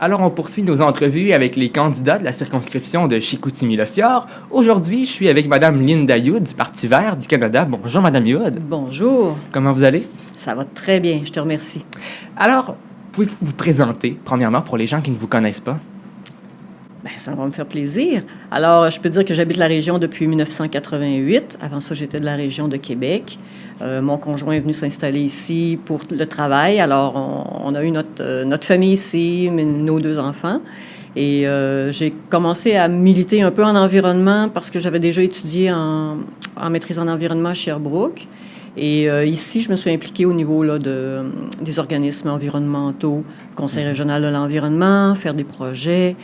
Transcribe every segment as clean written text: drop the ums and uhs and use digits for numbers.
Alors, on poursuit nos entrevues avec les candidats de la circonscription de Chicoutimi-Le-Fjord. Aujourd'hui, je suis avec Mme Linda Youd du Parti vert du Canada. Bonjour, Mme Youd. Bonjour. Comment vous allez? Ça va très bien, je te remercie. Alors, pouvez-vous vous présenter, premièrement, pour les gens qui ne vous connaissent pas? Bien, ça va me faire plaisir. Alors, je peux dire que j'habite la région depuis 1988. Avant ça, j'étais de la région de Québec. Mon conjoint est venu s'installer ici pour le travail. Alors, on a eu notre famille ici, nos 2 enfants. Et j'ai commencé à militer un peu en environnement parce que j'avais déjà étudié en maîtrise en environnement à Sherbrooke. Et ici, je me suis impliquée au niveau là, des organismes environnementaux, Conseil régional de l'environnement, faire des projets,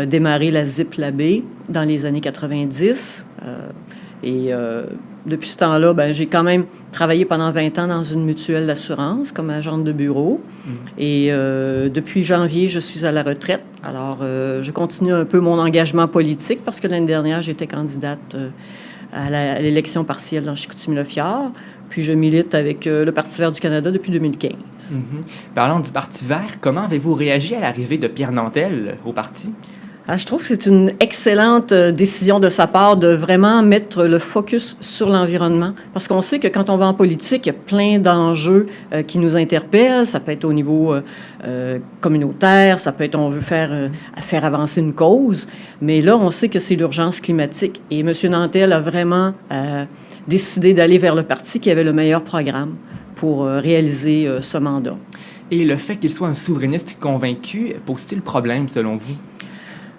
démarrer la ZIP-Labé dans les années 90. Depuis ce temps-là, ben, j'ai quand même travaillé pendant 20 ans dans une mutuelle d'assurance comme agente de bureau. Et depuis janvier, je suis à la retraite. Alors, je continue un peu mon engagement politique parce que l'année dernière, j'étais candidate à l'élection partielle dans Chicoutimi-Le-Fjord. Puis je milite avec le Parti vert du Canada depuis 2015. Parlons du Parti vert. Comment avez-vous réagi à l'arrivée de Pierre Nantel au parti? Je trouve que c'est une excellente décision de sa part de vraiment mettre le focus sur l'environnement. Parce qu'on sait que quand on va en politique, il y a plein d'enjeux qui nous interpellent. Ça peut être au niveau communautaire, ça peut être on veut faire avancer une cause. Mais là, on sait que c'est l'urgence climatique. Et M. Nantel a vraiment décidé d'aller vers le parti qui avait le meilleur programme pour réaliser ce mandat. Et le fait qu'il soit un souverainiste convaincu pose-t-il problème, selon vous?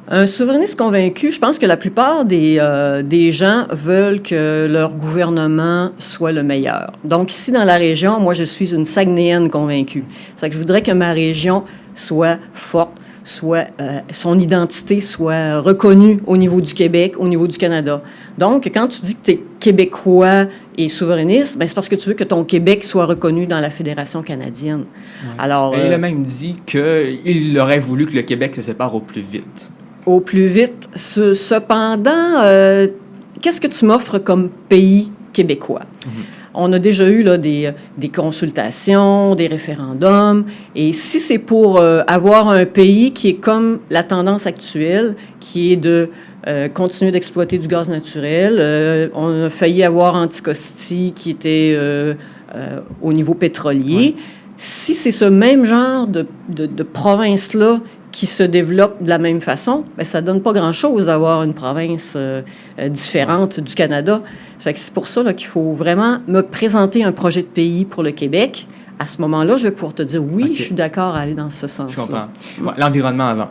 Un souverainiste convaincu, je pense que la plupart des gens veulent que leur gouvernement soit le meilleur. Donc, ici, dans la région, moi, je suis une Saguenayenne convaincue. C'est que je voudrais que ma région soit forte, son identité soit reconnue au niveau du Québec, au niveau du Canada. Donc, quand tu dis que tu es québécois et souverainiste, bien, c'est parce que tu veux que ton Québec soit reconnu dans la Fédération canadienne. Ouais. Alors, il a même dit qu'il aurait voulu que le Québec se sépare au plus vite. Au plus vite. Cependant, qu'est-ce que tu m'offres comme pays québécois? On a déjà eu là, des consultations, des référendums. Et si c'est pour avoir un pays qui est comme la tendance actuelle, qui est de continuer d'exploiter du gaz naturel, on a failli avoir Anticosti qui était au niveau pétrolier. Ouais. Si c'est ce même genre de province-là qui se développe de la même façon, bien, ça ne donne pas grand-chose d'avoir une province différente du Canada. Fait que c'est pour ça là, qu'il faut vraiment me présenter un projet de pays pour le Québec. À ce moment-là, je vais pouvoir te dire oui, je suis d'accord à aller dans ce sens-là. Je comprends. Ouais, l'environnement avant.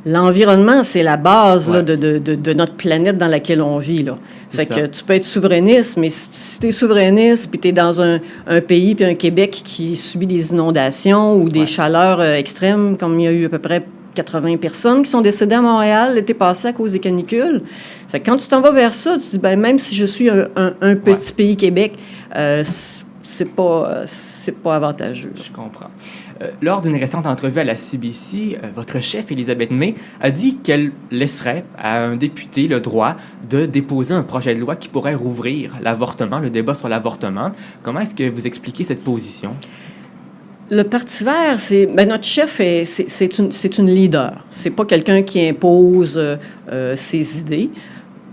L'environnement, c'est la base là, de notre planète dans laquelle on vit. Là. Fait que tu peux être souverainiste, mais si tu es souverainiste, puis tu es dans un pays, puis un Québec qui subit des inondations ou des chaleurs extrêmes, comme il y a eu à peu près 80 personnes qui sont décédées à Montréal l'été passé à cause des canicules. Fait que quand tu t'en vas vers ça, tu te dis, ben, même si je suis un petit pays Québec, c'est pas avantageux. Je comprends. Lors d'une récente entrevue à la CBC, votre chef, Elisabeth May, a dit qu'elle laisserait à un député le droit de déposer un projet de loi qui pourrait rouvrir l'avortement, le débat sur l'avortement. Comment est-ce que vous expliquez cette position? Le Parti vert, notre chef, c'est une leader. C'est pas quelqu'un qui impose ses idées.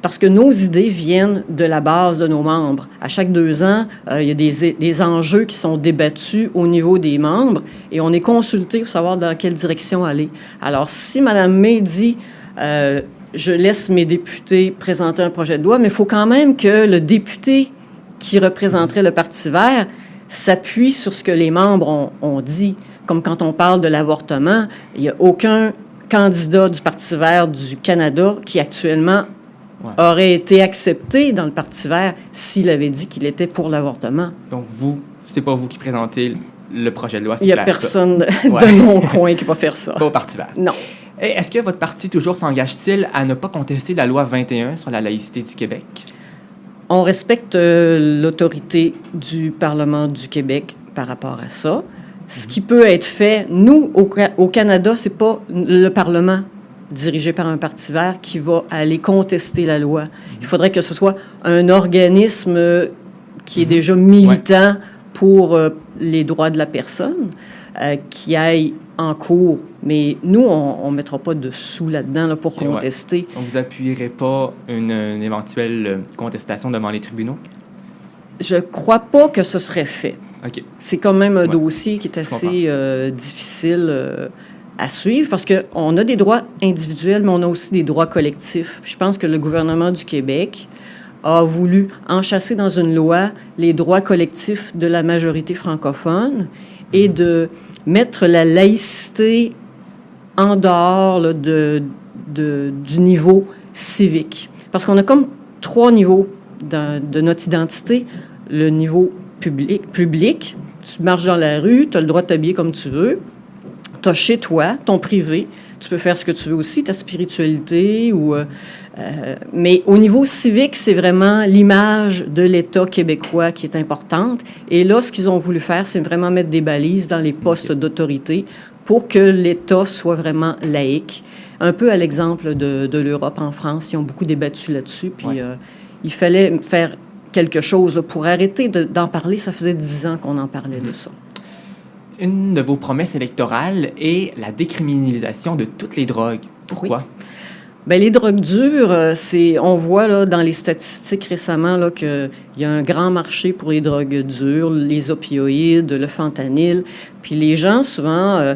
Parce que nos idées viennent de la base de nos membres. À chaque 2 ans, il y a des enjeux qui sont débattus au niveau des membres et on est consulté pour savoir dans quelle direction aller. Alors, si Mme May dit je laisse mes députés présenter un projet de loi, mais il faut quand même que le député qui représenterait le Parti vert s'appuie sur ce que les membres ont dit. Comme quand on parle de l'avortement, il n'y a aucun candidat du Parti vert du Canada qui actuellement aurait été accepté dans le Parti vert s'il avait dit qu'il était pour l'avortement. Donc, c'est pas vous qui présentez le projet de loi, c'est il n'y a personne de mon coin qui va faire ça. Pas au Parti vert. Non. Et est-ce que votre parti toujours s'engage-t-il à ne pas contester la loi 21 sur la laïcité du Québec? On respecte l'autorité du Parlement du Québec par rapport à ça. Ce qui peut être fait, nous, au Canada, c'est pas le Parlement dirigé par un parti vert qui va aller contester la loi. Il faudrait que ce soit un organisme qui est déjà militant pour les droits de la personne. qui aille en cours. Mais nous, on ne mettra pas de sous là-dedans là, pour contester. Ouais. Donc, vous n'appuierez pas une éventuelle contestation devant les tribunaux? Je ne crois pas que ce serait fait. OK. C'est quand même un dossier qui est assez difficile à suivre parce qu'on a des droits individuels, mais on a aussi des droits collectifs. Je pense que le gouvernement du Québec a voulu enchasser dans une loi les droits collectifs de la majorité francophone et de mettre la laïcité en dehors là, du niveau civique. Parce qu'on a comme 3 niveaux de notre identité. Le niveau public, tu marches dans la rue, tu as le droit de t'habiller comme tu veux. Tu as chez toi, ton privé, tu peux faire ce que tu veux aussi, ta spiritualité. Mais au niveau civique, c'est vraiment l'image de l'État québécois qui est importante. Et là, ce qu'ils ont voulu faire, c'est vraiment mettre des balises dans les postes d'autorité pour que l'État soit vraiment laïque. Un peu à l'exemple de l'Europe en France, ils ont beaucoup débattu là-dessus. Puis il fallait faire quelque chose là, pour arrêter d'en parler. Ça faisait 10 ans qu'on en parlait de ça. Une de vos promesses électorales est la décriminalisation de toutes les drogues. Pourquoi? Oui. Bien, les drogues dures, on voit là, dans les statistiques récemment là, qu'il y a un grand marché pour les drogues dures, les opioïdes, le fentanyl. Puis les gens, souvent,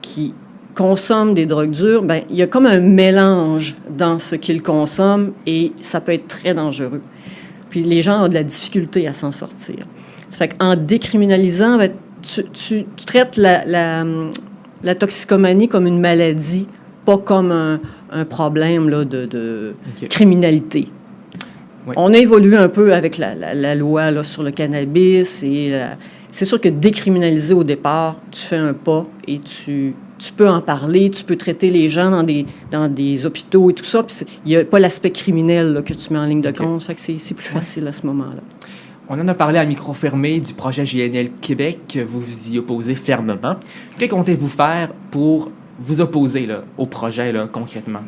qui consomment des drogues dures, bien, il y a comme un mélange dans ce qu'ils consomment et ça peut être très dangereux. Puis les gens ont de la difficulté à s'en sortir. Ça fait qu'en décriminalisant, bien, tu traites la toxicomanie comme une maladie, pas comme un problème là, de criminalité. Oui. On a évolué un peu avec la loi là, sur le cannabis. Et c'est sûr que décriminaliser au départ, tu fais un pas et tu peux en parler, tu peux traiter les gens dans des hôpitaux et tout ça. Puis il n'y a pas l'aspect criminel là, que tu mets en ligne de compte. Ça fait que c'est plus facile à ce moment-là. On en a parlé à micro fermé du projet GNL Québec. Vous vous y opposez fermement. Que comptez-vous faire pour vous opposer là, au projet là, concrètement?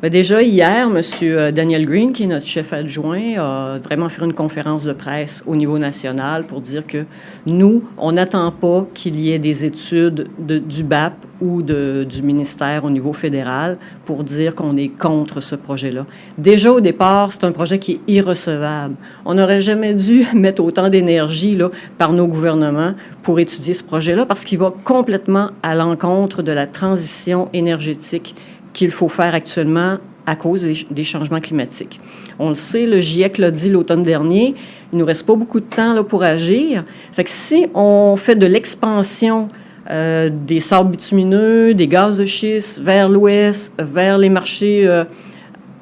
Bien, déjà, hier, M. Daniel Green, qui est notre chef adjoint, a vraiment fait une conférence de presse au niveau national pour dire que nous, on n'attend pas qu'il y ait des études du BAP ou du ministère au niveau fédéral pour dire qu'on est contre ce projet-là. Déjà, au départ, c'est un projet qui est irrecevable. On n'aurait jamais dû mettre autant d'énergie là, par nos gouvernements pour étudier ce projet-là parce qu'il va complètement à l'encontre de la transition énergétique qu'il faut faire actuellement à cause des changements climatiques. On le sait, le GIEC l'a dit l'automne dernier, il ne nous reste pas beaucoup de temps là, pour agir. Fait que si on fait de l'expansion des sables bitumineux, des gaz de schiste vers l'ouest, vers les marchés,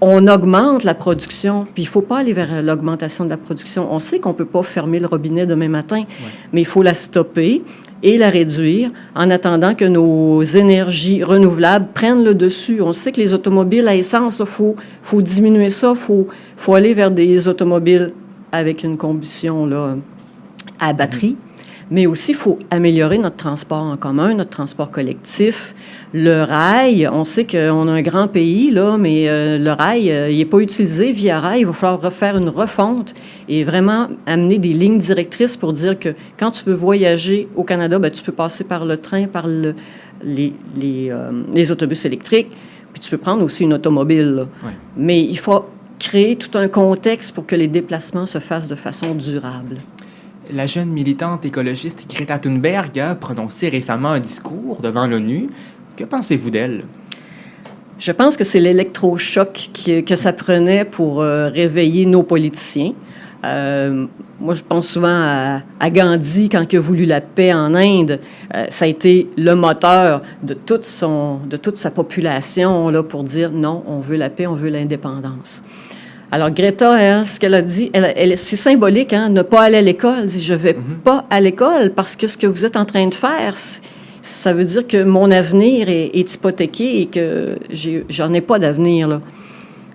on augmente la production. Puis il ne faut pas aller vers l'augmentation de la production. On sait qu'on ne peut pas fermer le robinet demain matin, mais il faut la stopper et la réduire en attendant que nos énergies renouvelables prennent le dessus. On sait que les automobiles à essence, il faut diminuer ça, faut aller vers des automobiles avec une combustion là, à batterie. Mais aussi, il faut améliorer notre transport en commun, notre transport collectif. Le rail, on sait qu'on a un grand pays, là, mais le rail, il n'est pas utilisé via rail. Il va falloir refaire une refonte et vraiment amener des lignes directrices pour dire que quand tu veux voyager au Canada, bien, tu peux passer par le train, par les autobus électriques, puis tu peux prendre aussi une automobile. Là. Ouais. Mais il faut créer tout un contexte pour que les déplacements se fassent de façon durable. La jeune militante écologiste Greta Thunberg a prononcé récemment un discours devant l'ONU. Que pensez-vous d'elle? Je pense que c'est l'électrochoc que ça prenait pour réveiller nos politiciens. Moi, je pense souvent à Gandhi, quand il a voulu la paix en Inde. Ça a été le moteur de toute sa population là, pour dire non, on veut la paix, on veut l'indépendance. Alors, Greta, hein, ce qu'elle a dit, c'est symbolique, hein, ne pas aller à l'école. Elle dit, je ne vais pas à l'école parce que ce que vous êtes en train de faire, ça veut dire que mon avenir est hypothéqué et que j'en ai pas d'avenir, là.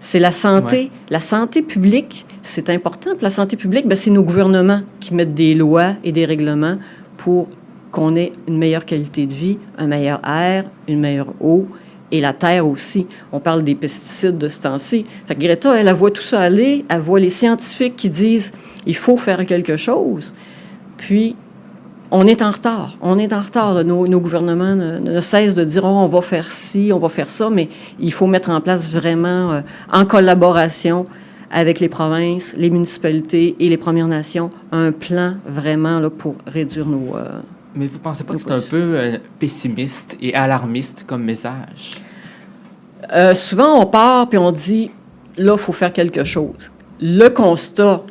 C'est la santé. Ouais. La santé publique, c'est important. Puis la santé publique, bien, c'est nos gouvernements qui mettent des lois et des règlements pour qu'on ait une meilleure qualité de vie, un meilleur air, une meilleure eau, et la terre aussi. On parle des pesticides de ce temps-ci. Fait que Greta, elle voit tout ça aller, elle voit les scientifiques qui disent « il faut faire quelque chose ». Puis, on est en retard. On est en retard. Là. Nos gouvernements ne cessent de dire « on va faire ci, on va faire ça », mais il faut mettre en place vraiment, en collaboration avec les provinces, les municipalités et les Premières Nations, un plan vraiment là, pour réduire nos... Mais vous ne pensez pas que c'est un peu pessimiste et alarmiste comme message? Souvent, on part puis on dit « là, il faut faire quelque chose ». Le constat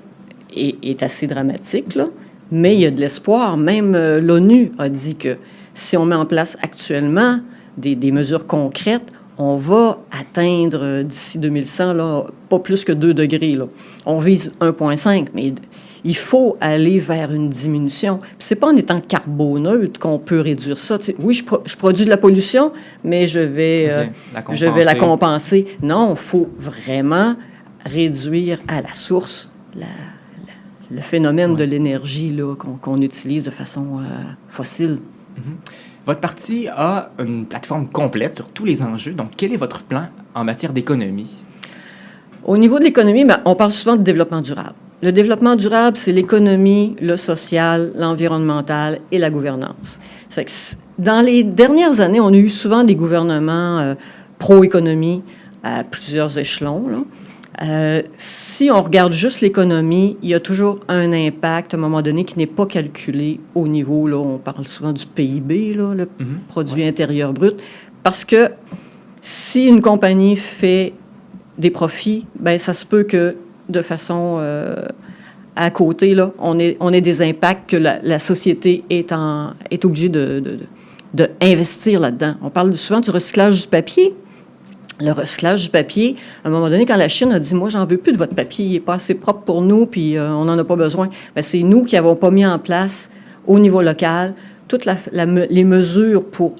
est assez dramatique, là, mais il y a de l'espoir. Même l'ONU a dit que si on met en place actuellement des mesures concrètes, on va atteindre d'ici 2100, là, pas plus que 2 degrés. Là. On vise 1,5, mais il faut aller vers une diminution. Ce n'est pas en étant carboneutre qu'on peut réduire ça. Tu sais, oui, je produis de la pollution, mais je vais la compenser. Non, il faut vraiment réduire à la source le phénomène de l'énergie là, qu'on utilise de façon fossile. Votre parti a une plateforme complète sur tous les enjeux. Donc, quel est votre plan en matière d'économie? Au niveau de l'économie, on parle souvent de développement durable. Le développement durable, c'est l'économie, le social, l'environnemental et la gouvernance. Fait que dans les dernières années, on a eu souvent des gouvernements pro-économie à plusieurs échelons, là. Si on regarde juste l'économie, il y a toujours un impact à un moment donné qui n'est pas calculé au niveau, là, on parle souvent du PIB, là, le produit intérieur brut, parce que si une compagnie fait des profits, bien, ça se peut que de façon à côté, là, on ait des impacts que la société est obligée de investir là-dedans. On parle souvent du recyclage du papier. Le recyclage du papier, à un moment donné, quand la Chine a dit « Moi, j'en veux plus de votre papier, il n'est pas assez propre pour nous, puis on n'en a pas besoin », bien, c'est nous qui n'avons pas mis en place, au niveau local, toutes les mesures pour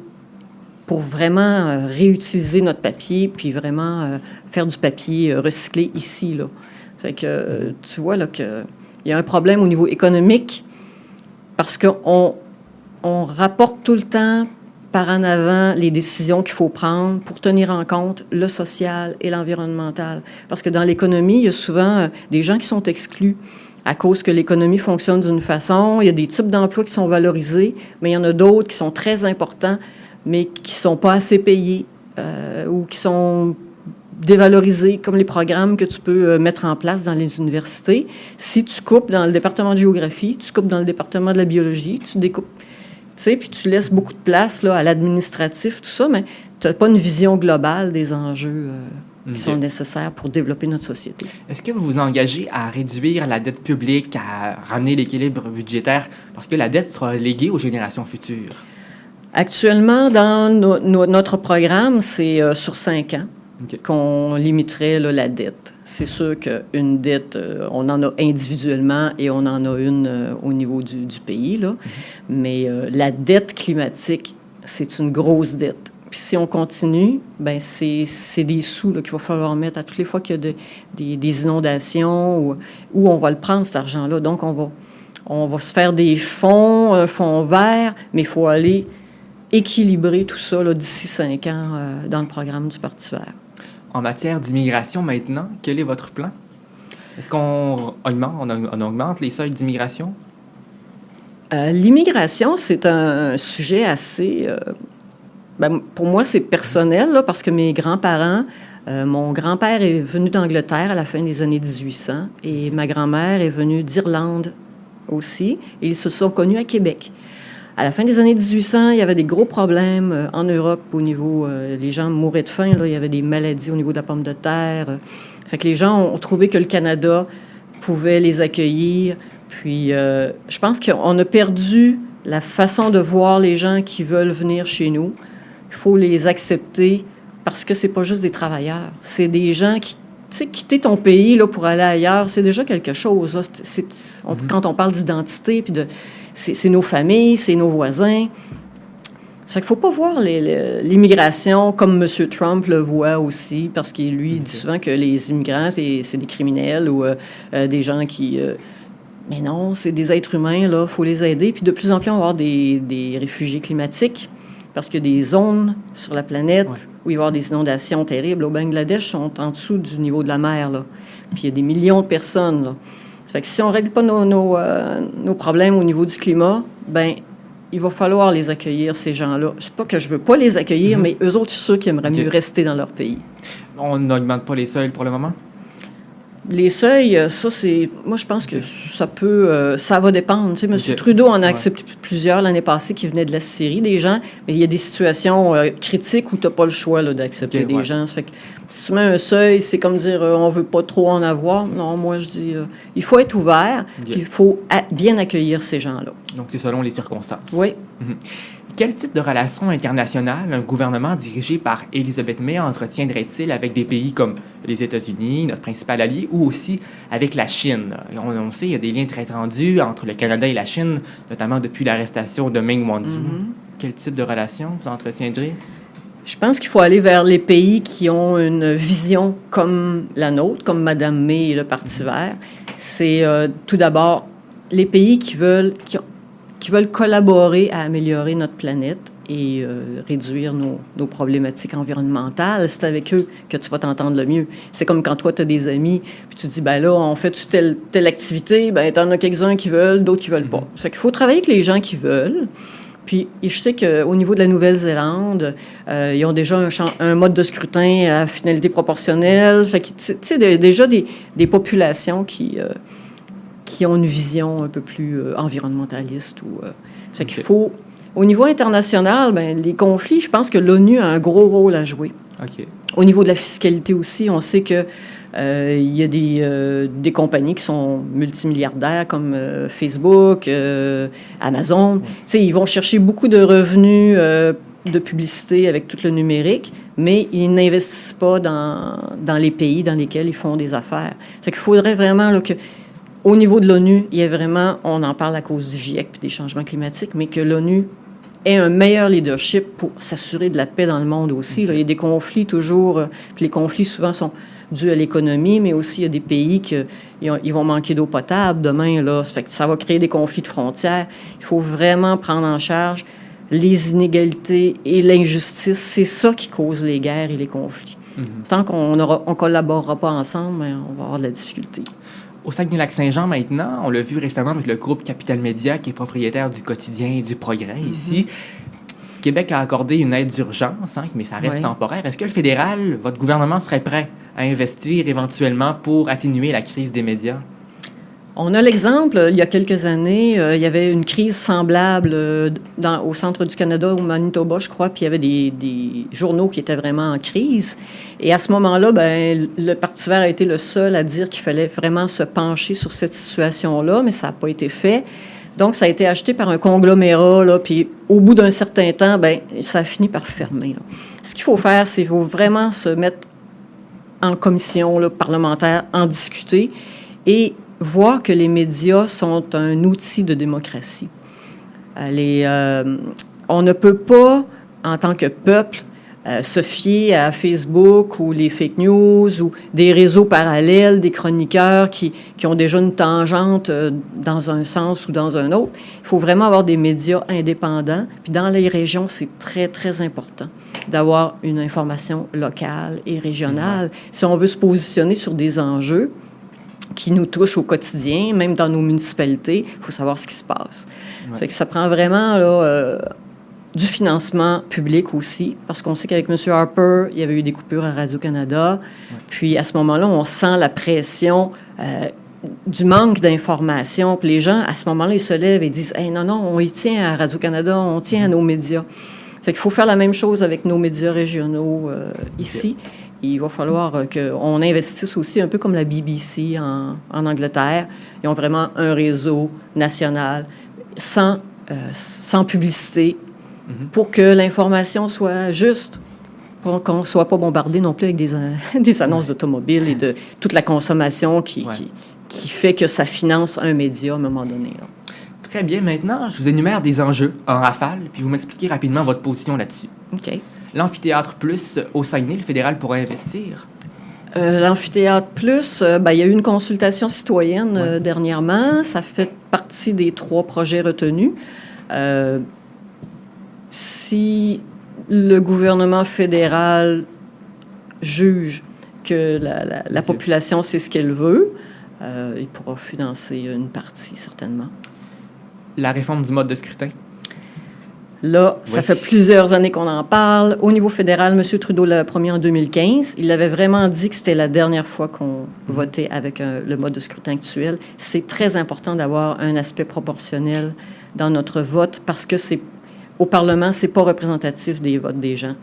vraiment réutiliser notre papier, puis vraiment faire du papier recyclé ici, là. Fait que tu vois là qu'il y a un problème au niveau économique, parce qu'on rapporte tout le temps par en avant les décisions qu'il faut prendre pour tenir en compte le social et l'environnemental. Parce que dans l'économie, il y a souvent des gens qui sont exclus à cause que l'économie fonctionne d'une façon. Il y a des types d'emplois qui sont valorisés, mais il y en a d'autres qui sont très importants, mais qui ne sont pas assez payés ou qui sont dévalorisés, comme les programmes que tu peux mettre en place dans les universités. Si tu coupes dans le département de géographie, tu coupes dans le département de la biologie, tu découpes... Tu sais, puis tu laisses beaucoup de place là, à l'administratif, tout ça, mais tu n'as pas une vision globale des enjeux qui sont nécessaires pour développer notre société. Est-ce que vous vous engagez à réduire la dette publique, à ramener l'équilibre budgétaire, parce que la dette sera léguée aux générations futures? Actuellement, dans notre programme, c'est sur 5 ans qu'on limiterait là, la dette. C'est sûr qu'une dette, on en a individuellement et on en a une au niveau du pays, là. Mais la dette climatique, c'est une grosse dette. Puis si on continue, bien, c'est des sous là, qu'il va falloir mettre à toutes les fois qu'il y a des inondations où on va le prendre, cet argent-là. Donc, on va se faire des fonds, un fonds vert, mais il faut aller équilibrer tout ça là, d'ici 5 ans dans le programme du Parti vert. En matière d'immigration maintenant, quel est votre plan? Est-ce qu'on augmente les seuils d'immigration? L'immigration, c'est un sujet assez... pour moi, c'est personnel, là, parce que mes grands-parents... mon grand-père est venu d'Angleterre à la fin des années 1800 et ma grand-mère est venue d'Irlande aussi. Et ils se sont connus à Québec. À la fin des années 1800, il y avait des gros problèmes en Europe au niveau... les gens mouraient de faim, là, il y avait des maladies au niveau de la pomme de terre. Fait que les gens ont trouvé que le Canada pouvait les accueillir. Puis, je pense qu'on a perdu la façon de voir les gens qui veulent venir chez nous. Il faut les accepter parce que c'est pas juste des travailleurs. C'est des gens qui... Tu sais, quitter ton pays là, pour aller ailleurs, c'est déjà quelque chose. Là. Quand on parle d'identité, puis c'est nos familles, c'est nos voisins. Ça fait qu'il ne faut pas voir l'immigration comme M. Trump le voit aussi, parce qu'il, lui, dit souvent que les immigrants, c'est des criminels ou des gens qui... mais non, c'est des êtres humains, là, il faut les aider. Puis de plus en plus, on va avoir des réfugiés climatiques, parce qu'il y a des zones sur la planète où il va y avoir des inondations terribles. Au Bangladesh, sont en dessous du niveau de la mer, là. Puis il y a des millions de personnes, là. Ça fait que si on ne règle pas nos problèmes au niveau du climat, bien, il va falloir les accueillir, ces gens-là. C'est pas que je veux pas les accueillir, mais eux autres, je suis sûr qu'ils aimeraient mieux rester dans leur pays. On n'augmente pas les seuils pour le moment? Les seuils, ça, c'est... Moi, je pense que ça peut... ça va dépendre. Tu sais, M. Trudeau en a accepté plusieurs l'année passée qui venaient de la Syrie, des gens, mais il y a des situations critiques où tu n'as pas le choix là, d'accepter des gens. Ça fait que si tu mets un seuil, c'est comme dire on veut pas trop en avoir. Non, moi, je dis il faut être ouvert, puis il faut bien accueillir ces gens-là. Donc, c'est selon les circonstances. Oui. Quel type de relations internationales un gouvernement dirigé par Elisabeth May entretiendrait-il avec des pays comme les États-Unis, notre principal allié, ou aussi avec la Chine? On sait qu'il y a des liens très tendus entre le Canada et la Chine, notamment depuis l'arrestation de Meng Wanzhou. Quel type de relations vous entretiendrez? Je pense qu'il faut aller vers les pays qui ont une vision comme la nôtre, comme Mme May et le Parti vert. C'est tout d'abord les pays qui veulent collaborer à améliorer notre planète et réduire nos problématiques environnementales. C'est avec eux que tu vas t'entendre le mieux. C'est comme quand toi, tu as des amis, puis tu te dis, ben là, on fait telle activité, ben t'en as quelques-uns qui veulent, d'autres qui veulent pas. Ça fait qu'il faut travailler avec les gens qui veulent. Puis, je sais qu'au niveau de la Nouvelle-Zélande, ils ont déjà un mode de scrutin à finalité proportionnelle. Fait que, tu sais, déjà des populations qui ont une vision un peu plus environnementaliste. Fait qu'il faut... Au niveau international, ben, les conflits, je pense que l'ONU a un gros rôle à jouer. OK. Au niveau de la fiscalité aussi, on sait que il y a des compagnies qui sont multimilliardaires comme Facebook, Amazon. Tu sais, ils vont chercher beaucoup de revenus de publicité avec tout le numérique, mais ils n'investissent pas dans les pays dans lesquels ils font des affaires. Fait qu'il faudrait vraiment là, que... Au niveau de l'ONU, il y a vraiment, on en parle à cause du GIEC et des changements climatiques, mais que l'ONU ait un meilleur leadership pour s'assurer de la paix dans le monde aussi. Là, il y a des conflits toujours, puis les conflits souvent sont dus à l'économie, mais aussi il y a des pays ils vont manquer d'eau potable demain. Là, ça fait que ça va créer des conflits de frontières. Il faut vraiment prendre en charge les inégalités et l'injustice. C'est ça qui cause les guerres et les conflits. Tant qu'on ne collaborera pas ensemble, on va avoir de la difficulté. Au Saguenay-Lac-Saint-Jean, maintenant, on l'a vu récemment avec le groupe Capital Média, qui est propriétaire du Quotidien et du Progrès ici. Québec a accordé une aide d'urgence, mais ça reste temporaire. Est-ce que le fédéral, votre gouvernement, serait prêt à investir éventuellement pour atténuer la crise des médias? On a l'exemple, il y a quelques années, il y avait une crise semblable au centre du Canada, au Manitoba, je crois, puis il y avait des journaux qui étaient vraiment en crise. Et à ce moment-là, ben, le Parti vert a été le seul à dire qu'il fallait vraiment se pencher sur cette situation-là, mais ça n'a pas été fait. Donc, ça a été acheté par un conglomérat, là, puis au bout d'un certain temps, ben, ça a fini par fermer. Là. Ce qu'il faut faire, c'est qu'il faut vraiment se mettre en commission là, parlementaire, en discuter et voir que les médias sont un outil de démocratie. On ne peut pas, en tant que peuple, se fier à Facebook ou les fake news ou des réseaux parallèles, des chroniqueurs qui ont déjà une tangente dans un sens ou dans un autre. Il faut vraiment avoir des médias indépendants. Puis dans les régions, c'est très, très important d'avoir une information locale et régionale. Si on veut se positionner sur des enjeux qui nous touchent au quotidien, même dans nos municipalités, il faut savoir ce qui se passe. Ouais. Fait que ça prend vraiment là, du financement public aussi, parce qu'on sait qu'avec M. Harper, il y avait eu des coupures à Radio-Canada. Ouais. Puis à ce moment-là, on sent la pression du manque d'informations. Puis les gens, à ce moment-là, ils se lèvent et disent hey, « Non, on y tient à Radio-Canada, on tient à nos médias. » Fait qu'il faut faire la même chose avec nos médias régionaux ici. Okay. Il va falloir qu'on investisse aussi un peu comme la BBC en Angleterre. Ils ont vraiment un réseau national sans publicité pour que l'information soit juste, pour qu'on ne soit pas bombardé non plus avec des annonces d'automobiles et de toute la consommation qui fait que ça finance un média à un moment donné. Là. Très bien. Maintenant, je vous énumère des enjeux en rafale, puis vous m'expliquez rapidement votre position là-dessus. OK. L'amphithéâtre plus au Saguenay, le fédéral pourrait investir? L'amphithéâtre plus, il y a eu une consultation citoyenne dernièrement. Ça fait partie des 3 projets retenus. Si le gouvernement fédéral juge que la population sait ce qu'elle veut, il pourra financer une partie, certainement. La réforme du mode de scrutin? Là, ça fait plusieurs années qu'on en parle. Au niveau fédéral, M. Trudeau l'a promis en 2015. Il avait vraiment dit que c'était la dernière fois qu'on votait avec le mode de scrutin actuel. C'est très important d'avoir un aspect proportionnel dans notre vote parce que au Parlement, c'est pas représentatif des votes des gens.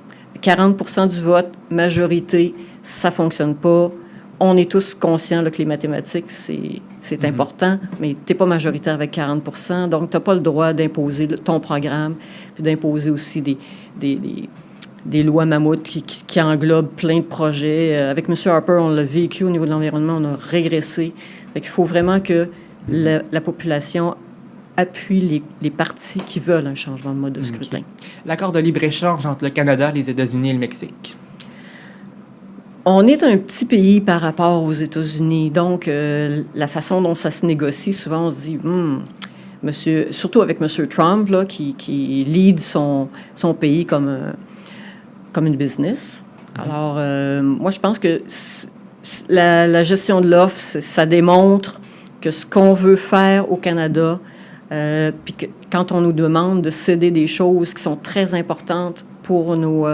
40 du vote, majorité, ça fonctionne pas. On est tous conscients là, que les mathématiques, c'est important, mais tu n'es pas majoritaire avec 40 donc tu n'as pas le droit d'imposer ton programme, puis d'imposer aussi des lois mammouths qui englobent plein de projets. Avec M. Harper, on l'a vécu au niveau de l'environnement, on a régressé. Il faut vraiment que la population appuie les partis qui veulent un changement de mode de scrutin. L'accord de libre-échange entre le Canada, les États-Unis et le Mexique. On est un petit pays par rapport aux États-Unis. Donc, la façon dont ça se négocie, souvent, on se dit, surtout avec M. Trump, là, qui lead son pays comme une business. Alors, moi, je pense que la gestion de l'offre, ça démontre que ce qu'on veut faire au Canada, puis que quand on nous demande de céder des choses qui sont très importantes pour nos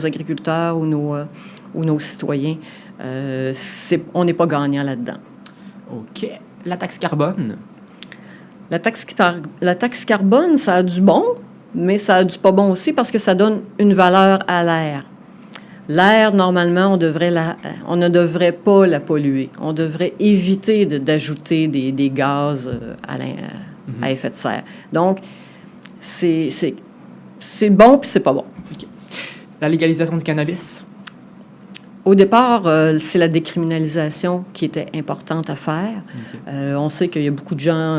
agriculteurs ou nos citoyens, on n'est pas gagnant là-dedans. OK. La taxe carbone? La taxe carbone, ça a du bon, mais ça a du pas bon aussi parce que ça donne une valeur à l'air. L'air, normalement, on ne devrait pas la polluer. On devrait éviter d'ajouter des gaz à effet de serre. Donc, c'est bon puis c'est pas bon. Okay. La légalisation du cannabis? Au départ, c'est la décriminalisation qui était importante à faire. Okay. On sait qu'il y a beaucoup de gens,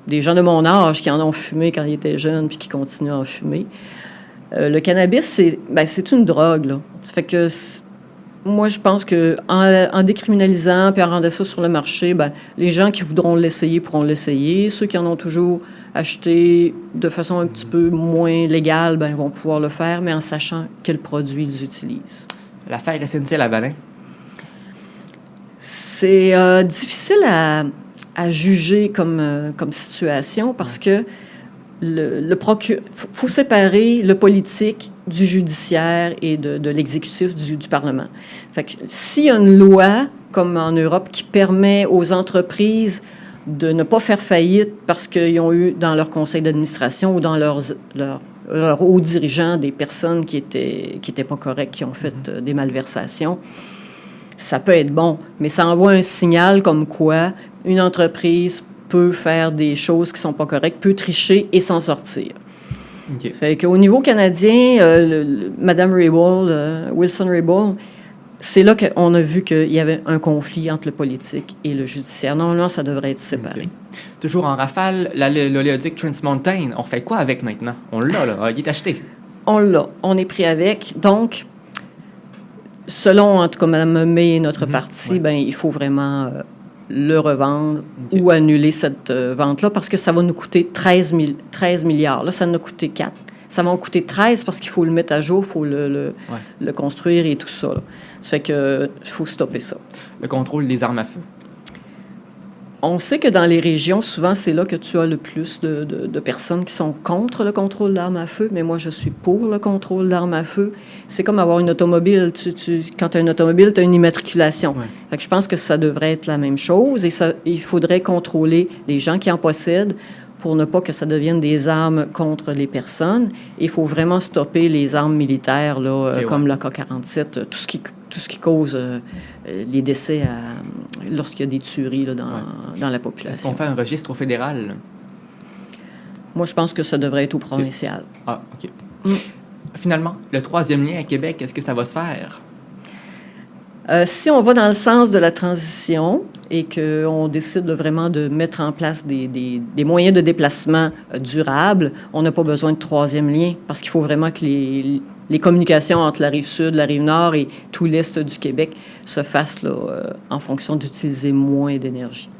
des gens de mon âge, qui en ont fumé quand ils étaient jeunes puis qui continuent à en fumer. Le cannabis, c'est une drogue, là. Ça fait que moi, je pense qu'en décriminalisant puis en rendant ça sur le marché, les gens qui voudront l'essayer pourront l'essayer. Ceux qui en ont toujours acheté de façon un petit peu moins légale, vont pouvoir le faire, mais en sachant quel produit ils utilisent. L'affaire SNC-Lavalin? C'est difficile à juger comme situation parce que faut séparer le politique du judiciaire et de l'exécutif du Parlement. Fait que s'il y a une loi, comme en Europe, qui permet aux entreprises de ne pas faire faillite parce qu'ils ont eu dans leur conseil d'administration ou dans leurs hauts dirigeants des personnes qui étaient pas correctes, qui ont fait des malversations, ça peut être bon, mais ça envoie un signal comme quoi une entreprise peut faire des choses qui sont pas correctes, peut tricher et s'en sortir. Okay. Fait qu'au niveau canadien, Mme Raybould, Wilson Raybould, c'est là qu'on a vu qu'il y avait un conflit entre le politique et le judiciaire. Normalement, ça devrait être séparé. Okay. Toujours en rafale, l'oléoduc Trans Mountain, on fait quoi avec maintenant? On l'a, là, il est acheté. On l'a, on est pris avec. Donc, selon, en tout cas, Mme May et notre parti, il faut vraiment le revendre ou annuler cette vente-là parce que ça va nous coûter 13 milliards. Là, ça nous a coûté 4. Ça va en coûter 13 parce qu'il faut le mettre à jour, il faut le construire et tout ça. Là. Ça fait qu'il faut stopper ça. Le contrôle des armes à feu? On sait que dans les régions, souvent, c'est là que tu as le plus de personnes qui sont contre le contrôle d'armes à feu, mais moi, je suis pour le contrôle d'armes à feu. C'est comme avoir une automobile. Quand tu as une automobile, tu as une immatriculation. Ouais. Fait que je pense que ça devrait être la même chose et il faudrait contrôler les gens qui en possèdent pour ne pas que ça devienne des armes contre les personnes. Il faut vraiment stopper les armes militaires, là, comme l'AK-47, tout ce qui cause les décès lorsqu'il y a des tueries là, dans la population. Est-ce qu'on fait un registre au fédéral? Moi, je pense que ça devrait être au provincial. Ah, OK. Finalement, le 3e lien à Québec, est-ce que ça va se faire? Si on va dans le sens de la transition et qu'on décide vraiment de mettre en place des moyens de déplacement durables, on n'a pas besoin de 3e lien parce qu'il faut vraiment que les communications entre la Rive-Sud, la Rive-Nord et tout l'Est du Québec se fassent là, en fonction d'utiliser moins d'énergie.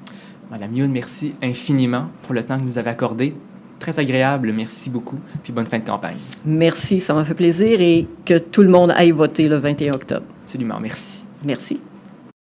Madame Youn, merci infiniment pour le temps que vous avez accordé. Très agréable, merci beaucoup, puis bonne fin de campagne. Merci, ça m'a fait plaisir et que tout le monde aille voter le 21 octobre. Absolument, merci. Merci.